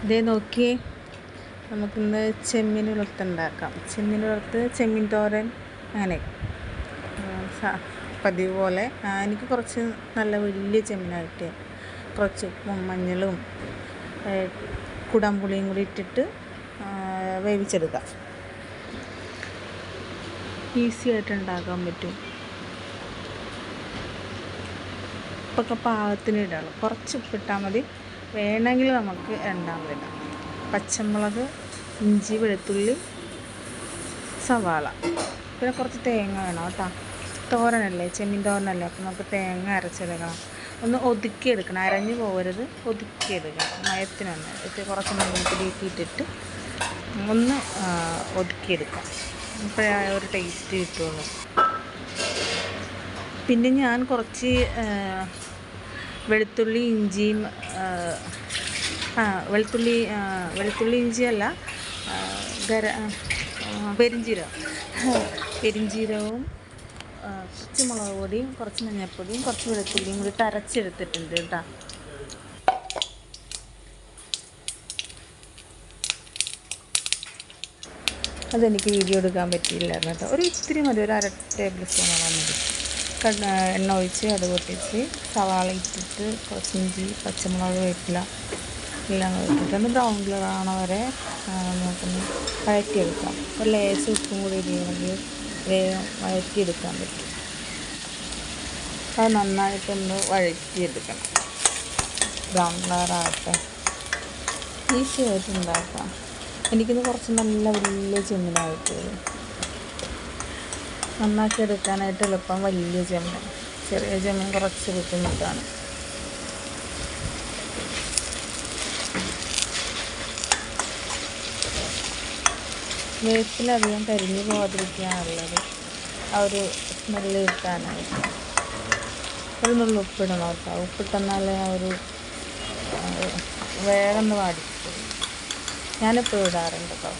ഇതേ നോക്കിയേ, നമുക്കിന്ന് ചെമ്മീൻ വറുത്തുണ്ടാക്കാം. ചെമ്മീൻ വറുത്ത്, ചെമ്മീൻ തോരൻ, അങ്ങനെ പതിവ് പോലെ. എനിക്ക് കുറച്ച് നല്ല വലിയ ചെമ്മീനായിട്ട് കുറച്ച് ഉപ്പും മഞ്ഞളും കുടംപുളിയും കൂടി ഇട്ടിട്ട് വേവിച്ചെടുക്കാം. ഈസി ആയിട്ട് ഉണ്ടാക്കാൻ പറ്റും. ഉപ്പൊക്കെ പാകത്തിന് ഇടാം. കുറച്ച് ഉപ്പിട്ടാൽ മതി. വേണമെങ്കിൽ നമുക്ക് രണ്ടാമതിടാം. പച്ചമുളക്, ഇഞ്ചി, വെളുത്തുള്ളി, സവാള, പിന്നെ കുറച്ച് തേങ്ങ വേണം കേട്ടോ. തോരനല്ലേ, ചെമ്മീൻ തോരനല്ലേ, അപ്പോൾ നമുക്ക് തേങ്ങ അരച്ചെടുക്കണം. ഒന്ന് ഒതുക്കിയെടുക്കണം, അരഞ്ഞു പോകരുത്, ഒതുക്കിയെടുക്കണം. മയത്തിനൊന്ന് കുറച്ച് മഞ്ഞൾപ്പൊടിയൊക്കെ ഇട്ടിട്ട് ഒന്ന് ഒതുക്കിയെടുക്കാം. ഇപ്പോഴേ ഒരു ടേസ്റ്റ് കിട്ടുള്ളൂ. പിന്നെ ഞാൻ കുറച്ച് വെളുത്തുള്ളി ഇഞ്ചിയും വെളുത്തുള്ളി ഇഞ്ചിയല്ല, പെരിഞ്ജീരകവും കുറച്ച് മുളക് പൊടിയും കുറച്ച് മഞ്ഞൾപ്പൊടിയും കുറച്ച് വെളുത്തുള്ളിയും കൂടി അരച്ചെടുത്തിട്ടുണ്ട് കേട്ടോ. അതെനിക്ക് വീഡിയോ എടുക്കാൻ പറ്റിയില്ലായിരുന്നു കേട്ടോ. ഒരു ഇത്തിരി മതി, ഒരു 1/2 ടേബിൾ സ്പൂണോളം മതി. എണ്ണ ഒഴിച്ച് അത് പൊട്ടിച്ച് സവാള ഇട്ടിട്ട് കുറച്ച് ഇഞ്ചി, പച്ചമുളക്, വേപ്പില എല്ലാം ഇട്ടിട്ട് ഒന്ന് ബ്രൗൺ കളർ ആവണ വരെ നമുക്കൊന്ന് വഴറ്റിയെടുക്കാം. ഒരു ലേശം ഉപ്പും കൂടി ഇടുകയാണെങ്കിൽ വേഗം വഴറ്റിയെടുക്കാൻ പറ്റും. അത് നന്നായിട്ടൊന്ന് വഴറ്റിയെടുക്കണം. ബ്രൗൺ കളറാകട്ടെ. ഈസി ആയിട്ട് ഉണ്ടാക്കാം. എനിക്കിന്ന് കുറച്ച് നല്ല വലിയ ചെമ്മീനായിട്ട് നന്നാക്കി എടുക്കാനായിട്ട് എളുപ്പം വലിയ ചെമ്മീൻ. ചെറിയ ചെമ്മീൻ കുറച്ച് ബുദ്ധിമുട്ടാണ്. വേപ്പിലധികം കരിഞ്ഞു പോകാതിരിക്കാനുള്ളത്, ആ ഒരു സ്മെല്ല് കിട്ടാനായിട്ട്. ഒരു നുള്ളി ഉപ്പിടണം കേട്ടോ. ഉപ്പിട്ടെന്നാലേ ആ ഒരു വേഗം വാടിക്കും. ഞാനിപ്പോൾ ഇടാറുണ്ട് കേട്ടോ.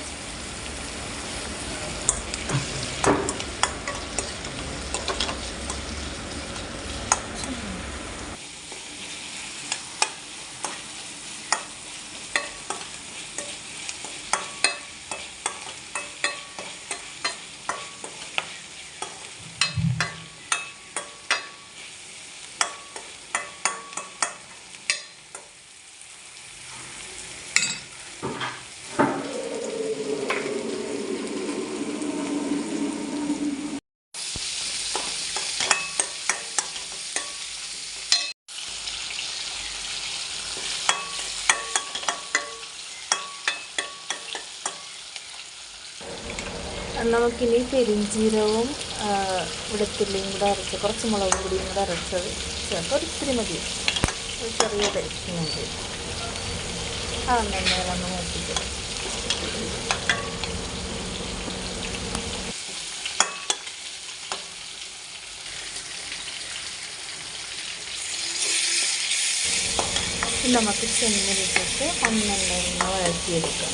നമുക്കിനി പെരിഞ്ജീരകവും വെളുത്തുള്ളിയും കൂടെ അരച്ച് കുറച്ച് മുളക് പൊടിയും കൂടെ അരച്ചത് ചേർത്ത് ഒരിത്തിരി മതി, ഒരു ചെറിയ ടേസ്റ്റിന് വേണ്ടി. അതൊന്നും ഒന്ന് നോക്കിയിട്ട് നമുക്ക് ചെമ്മീനിട്ടിട്ട് ഒന്നെണ്ണ വഴറ്റിയെടുക്കാം.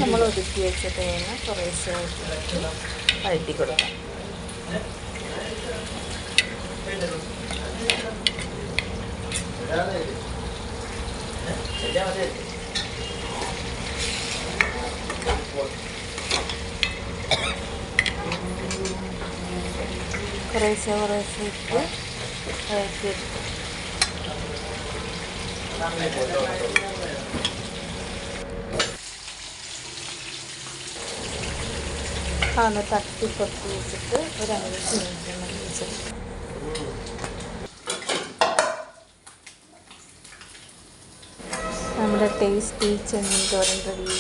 നമ്മൾ ഒതുക്കി വെച്ച തേങ്ങ കുറേശ്ശെ വഴറ്റി കൊടുക്കാം. കുറേശ്ശെ ഇട്ട് വഴറ്റിയെടുക്കാം. അതൊന്ന് തട്ടിപ്പൊത്തി വെച്ചിട്ട് ഒരു 5 മിനിറ്റ് വെച്ചെടുക്കാം. നമ്മുടെ ടേസ്റ്റി ചെമ്മീൻ തോരൻ റെഡി.